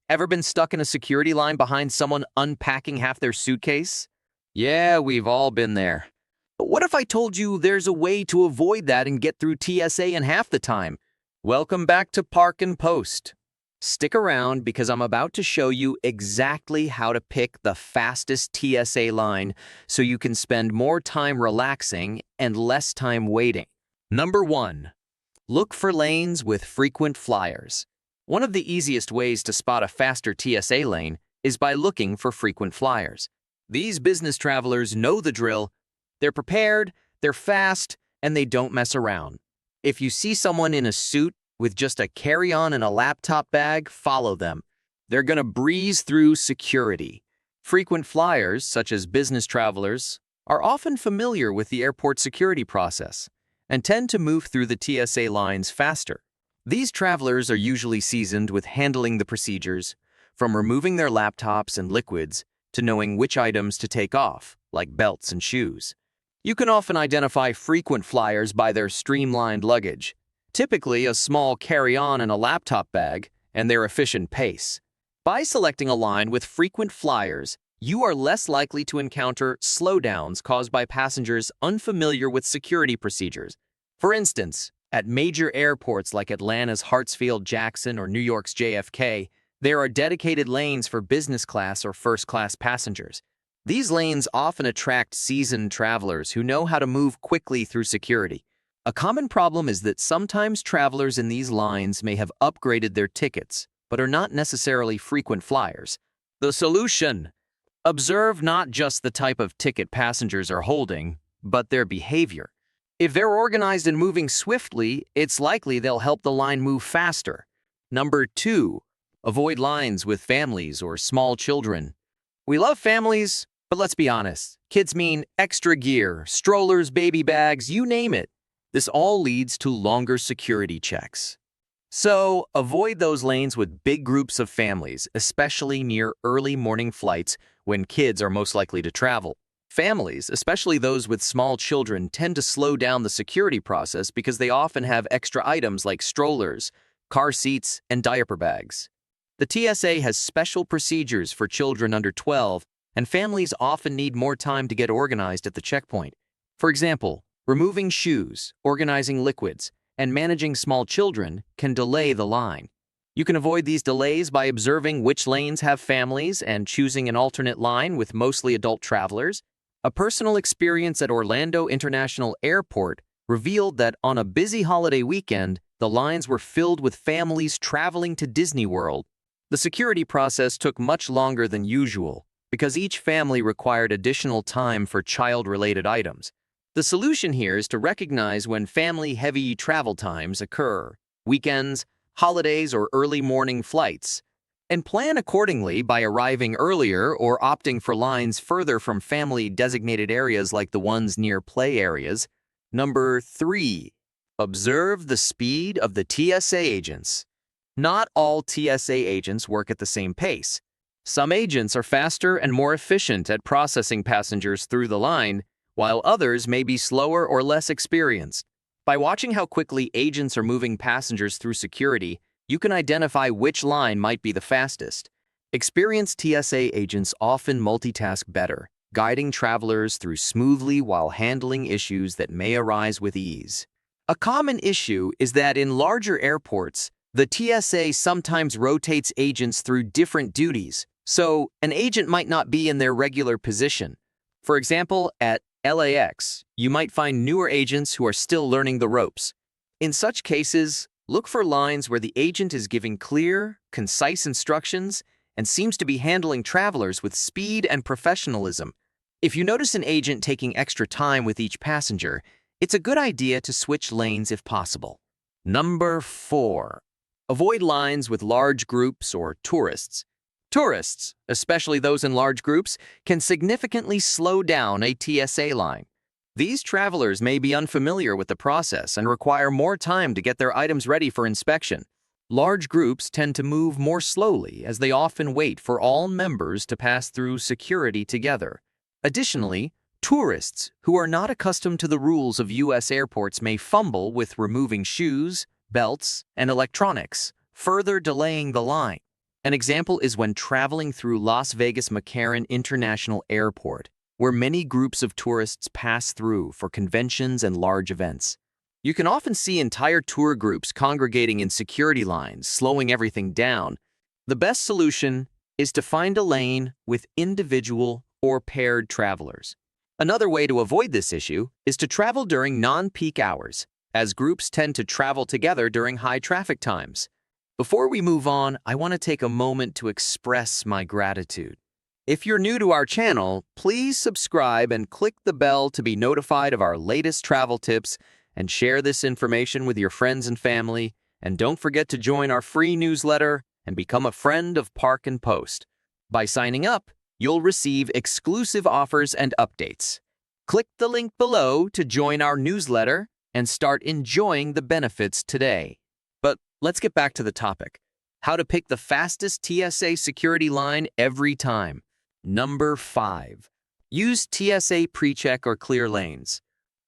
Ever been stuck in a security line behind someone unpacking half their suitcase? Yeah, we've all been there. But what if I told you there's a way to avoid that and get through TSA in half the time? Welcome back to Park and Post. Stick around because I'm about to show you exactly how to pick the fastest TSA line so you can spend more time relaxing and less time waiting. Number 1. Look for lanes with frequent flyers. One of the easiest ways to spot a faster TSA lane is by looking for frequent flyers. These business travelers know the drill. They're prepared, they're fast, and they don't mess around. If you see someone in a suit with just a carry-on and a laptop bag, follow them. They're going to breeze through security. Frequent flyers, such as business travelers, are often familiar with the airport security process and tend to move through the TSA lines faster. These travelers are usually seasoned with handling the procedures, from removing their laptops and liquids to knowing which items to take off, like belts and shoes. You can often identify frequent flyers by their streamlined luggage, typically a small carry-on and a laptop bag, and their efficient pace. By selecting a line with frequent flyers, you are less likely to encounter slowdowns caused by passengers unfamiliar with security procedures. For instance, at major airports like Atlanta's Hartsfield-Jackson or New York's JFK, there are dedicated lanes for business class or first-class passengers. These lanes often attract seasoned travelers who know how to move quickly through security. A common problem is that sometimes travelers in these lines may have upgraded their tickets, but are not necessarily frequent flyers. The solution: observe not just the type of ticket passengers are holding, but their behavior. If they're organized and moving swiftly, it's likely they'll help the line move faster. Number 2, avoid lines with families or small children. We love families, but let's be honest. Kids mean extra gear, strollers, baby bags, you name it. This all leads to longer security checks. So, avoid those lanes with big groups of families, especially near early morning flights when kids are most likely to travel. Families, especially those with small children, tend to slow down the security process because they often have extra items like strollers, car seats, and diaper bags. The TSA has special procedures for children under 12, and families often need more time to get organized at the checkpoint. For example, removing shoes, organizing liquids, and managing small children can delay the line. You can avoid these delays by observing which lanes have families and choosing an alternate line with mostly adult travelers. A personal experience at Orlando International Airport revealed that on a busy holiday weekend, the lines were filled with families traveling to Disney World. The security process took much longer than usual because each family required additional time for child-related items. The solution here is to recognize when family-heavy travel times occur, weekends, holidays, or early morning flights, and plan accordingly by arriving earlier or opting for lines further from family-designated areas like the ones near play areas. Number 3, observe the speed of the TSA agents. Not all TSA agents work at the same pace. Some agents are faster and more efficient at processing passengers through the line, while others may be slower or less experienced. By watching how quickly agents are moving passengers through security, you can identify which line might be the fastest. Experienced TSA agents often multitask better, guiding travelers through smoothly while handling issues that may arise with ease. A common issue is that in larger airports, the TSA sometimes rotates agents through different duties, so an agent might not be in their regular position. For example, at LAX, you might find newer agents who are still learning the ropes. In such cases, look for lines where the agent is giving clear, concise instructions and seems to be handling travelers with speed and professionalism. If you notice an agent taking extra time with each passenger, it's a good idea to switch lanes if possible. Number 4, avoid lines with large groups or tourists. Tourists, especially those in large groups, can significantly slow down a TSA line. These travelers may be unfamiliar with the process and require more time to get their items ready for inspection. Large groups tend to move more slowly as they often wait for all members to pass through security together. Additionally, tourists who are not accustomed to the rules of U.S. airports may fumble with removing shoes, belts, and electronics, further delaying the line. An example is when traveling through Las Vegas McCarran International Airport, where many groups of tourists pass through for conventions and large events. You can often see entire tour groups congregating in security lines, slowing everything down. The best solution is to find a lane with individual or paired travelers. Another way to avoid this issue is to travel during non-peak hours, as groups tend to travel together during high traffic times. Before we move on, I want to take a moment to express my gratitude. If you're new to our channel, please subscribe and click the bell to be notified of our latest travel tips, and share this information with your friends and family. And don't forget to join our free newsletter and become a friend of Park and Post. By signing up, you'll receive exclusive offers and updates. Click the link below to join our newsletter and start enjoying the benefits today. But let's get back to the topic: how to pick the fastest TSA security line every time. Number 5. Use TSA PreCheck or clear lanes.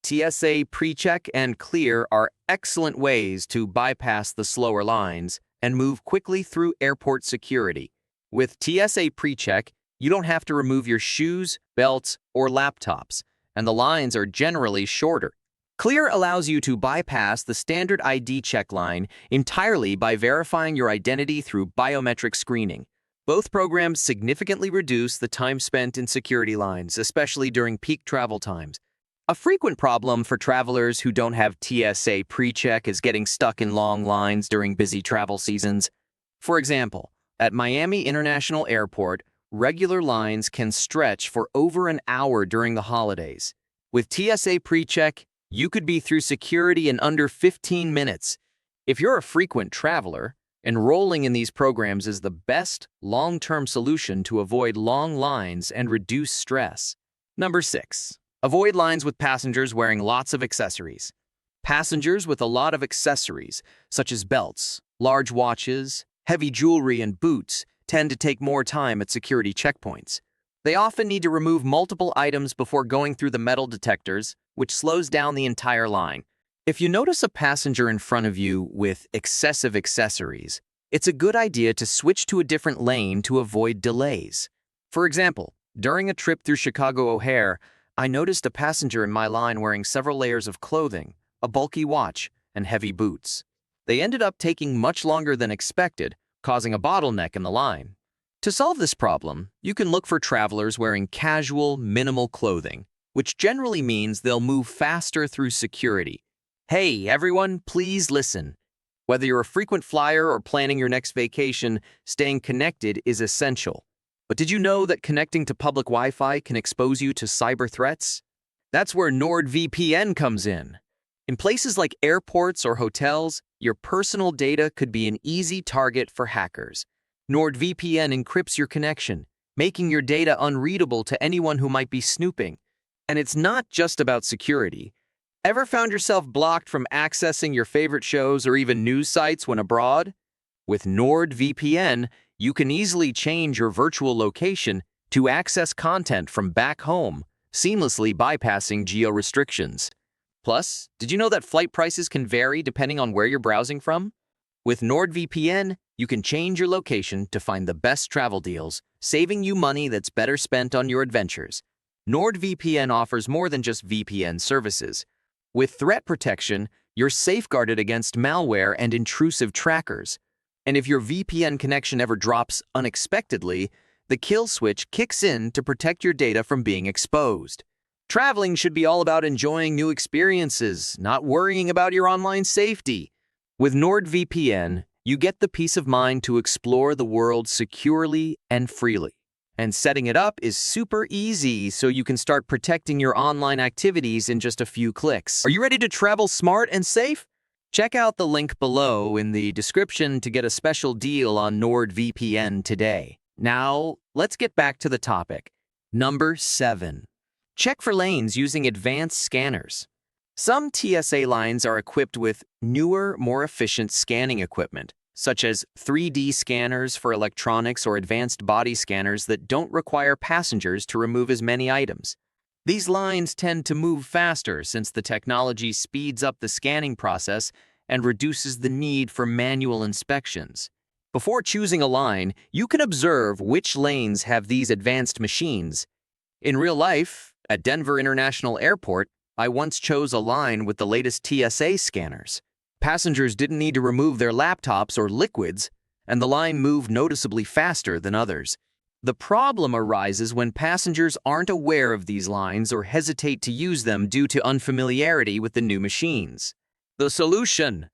TSA PreCheck and clear are excellent ways to bypass the slower lines and move quickly through airport security. With TSA PreCheck, you don't have to remove your shoes, belts, or laptops, and the lines are generally shorter. Clear allows you to bypass the standard ID check line entirely by verifying your identity through biometric screening. Both programs significantly reduce the time spent in security lines, especially during peak travel times. A frequent problem for travelers who don't have TSA PreCheck is getting stuck in long lines during busy travel seasons. For example, at Miami International Airport, regular lines can stretch for over an hour during the holidays. With TSA PreCheck, you could be through security in under 15 minutes. If you're a frequent traveler, enrolling in these programs is the best long-term solution to avoid long lines and reduce stress. Number 6. Avoid lines with passengers wearing lots of accessories. Passengers with a lot of accessories, such as belts, large watches, heavy jewelry, and boots, tend to take more time at security checkpoints. They often need to remove multiple items before going through the metal detectors, which slows down the entire line. If you notice a passenger in front of you with excessive accessories, it's a good idea to switch to a different lane to avoid delays. For example, during a trip through Chicago O'Hare, I noticed a passenger in my line wearing several layers of clothing, a bulky watch, and heavy boots. They ended up taking much longer than expected, causing a bottleneck in the line. To solve this problem, you can look for travelers wearing casual, minimal clothing, which generally means they'll move faster through security. Hey, everyone, please listen. Whether you're a frequent flyer or planning your next vacation, staying connected is essential. But did you know that connecting to public Wi-Fi can expose you to cyber threats? That's where NordVPN comes in. In places like airports or hotels, your personal data could be an easy target for hackers. NordVPN encrypts your connection, making your data unreadable to anyone who might be snooping. And it's not just about security. Ever found yourself blocked from accessing your favorite shows or even news sites when abroad? With NordVPN, you can easily change your virtual location to access content from back home, seamlessly bypassing geo-restrictions. Plus, did you know that flight prices can vary depending on where you're browsing from? With NordVPN, you can change your location to find the best travel deals, saving you money that's better spent on your adventures. NordVPN offers more than just VPN services. With threat protection, you're safeguarded against malware and intrusive trackers. And if your VPN connection ever drops unexpectedly, the kill switch kicks in to protect your data from being exposed. Traveling should be all about enjoying new experiences, not worrying about your online safety. With NordVPN, you get the peace of mind to explore the world securely and freely. And setting it up is super easy, so you can start protecting your online activities in just a few clicks. Are you ready to travel smart and safe? Check out the link below in the description to get a special deal on NordVPN today. Now, let's get back to the topic. Number 7. Check for lanes using advanced scanners. Some TSA lines are equipped with newer, more efficient scanning equipment, such as 3D scanners for electronics or advanced body scanners that don't require passengers to remove as many items. These lines tend to move faster since the technology speeds up the scanning process and reduces the need for manual inspections. Before choosing a line, you can observe which lanes have these advanced machines. In real life, at Denver International Airport, I once chose a line with the latest TSA scanners. Passengers didn't need to remove their laptops or liquids, and the line moved noticeably faster than others. The problem arises when passengers aren't aware of these lines or hesitate to use them due to unfamiliarity with the new machines. The solution: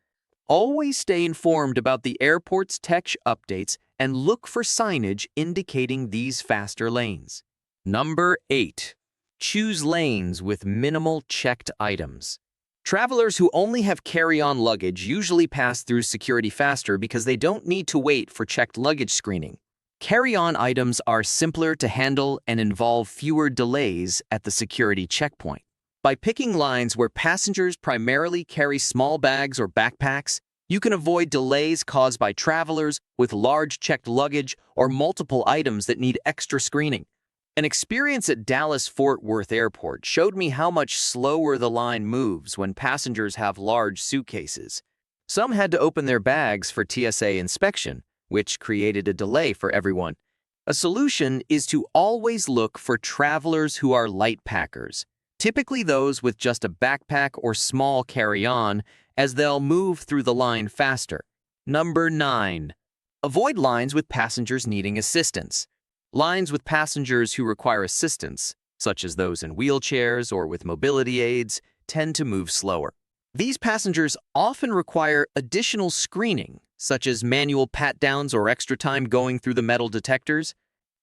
always stay informed about the airport's tech updates and look for signage indicating these faster lanes. Number 8. Choose lanes with minimal checked items. Travelers who only have carry-on luggage usually pass through security faster because they don't need to wait for checked luggage screening. Carry-on items are simpler to handle and involve fewer delays at the security checkpoint. By picking lines where passengers primarily carry small bags or backpacks, you can avoid delays caused by travelers with large checked luggage or multiple items that need extra screening. An experience at Dallas-Fort Worth Airport showed me how much slower the line moves when passengers have large suitcases. Some had to open their bags for TSA inspection, which created a delay for everyone. A solution is to always look for travelers who are light packers, typically those with just a backpack or small carry-on, as they'll move through the line faster. Number 9. Avoid lines with passengers needing assistance. Lines with passengers who require assistance, such as those in wheelchairs or with mobility aids, tend to move slower. These passengers often require additional screening, such as manual pat-downs or extra time going through the metal detectors.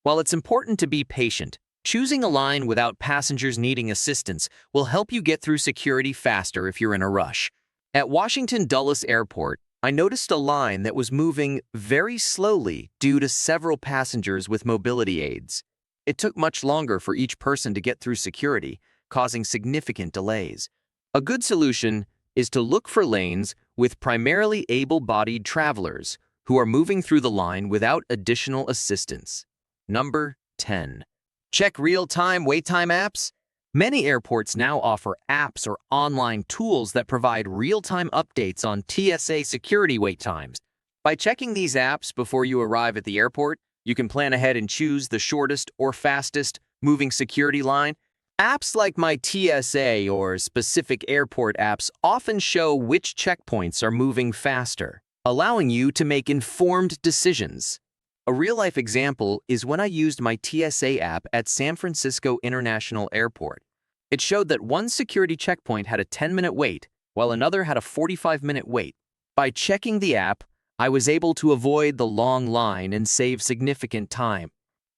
While it's important to be patient, choosing a line without passengers needing assistance will help you get through security faster if you're in a rush. At Washington Dulles Airport, I noticed a line that was moving very slowly due to several passengers with mobility aids. It took much longer for each person to get through security, causing significant delays. A good solution is to look for lanes with primarily able-bodied travelers who are moving through the line without additional assistance. Number 10. Check real-time wait time apps. Many airports now offer apps or online tools that provide real-time updates on TSA security wait times. By checking these apps before you arrive at the airport, you can plan ahead and choose the shortest or fastest moving security line. Apps like My TSA or specific airport apps often show which checkpoints are moving faster, allowing you to make informed decisions. A real-life example is when I used my TSA app at San Francisco International Airport. It showed that one security checkpoint had a 10-minute wait, while another had a 45-minute wait. By checking the app, I was able to avoid the long line and save significant time.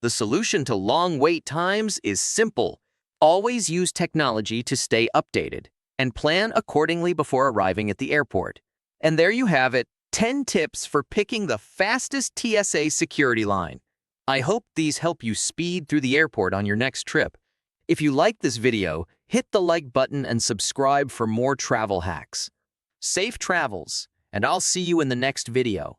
The solution to long wait times is simple. Always use technology to stay updated, and plan accordingly before arriving at the airport. And there you have it. 10 tips for picking the fastest TSA security line. I hope these help you speed through the airport on your next trip. If you liked this video, hit the like button and subscribe for more travel hacks. Safe travels, and I'll see you in the next video.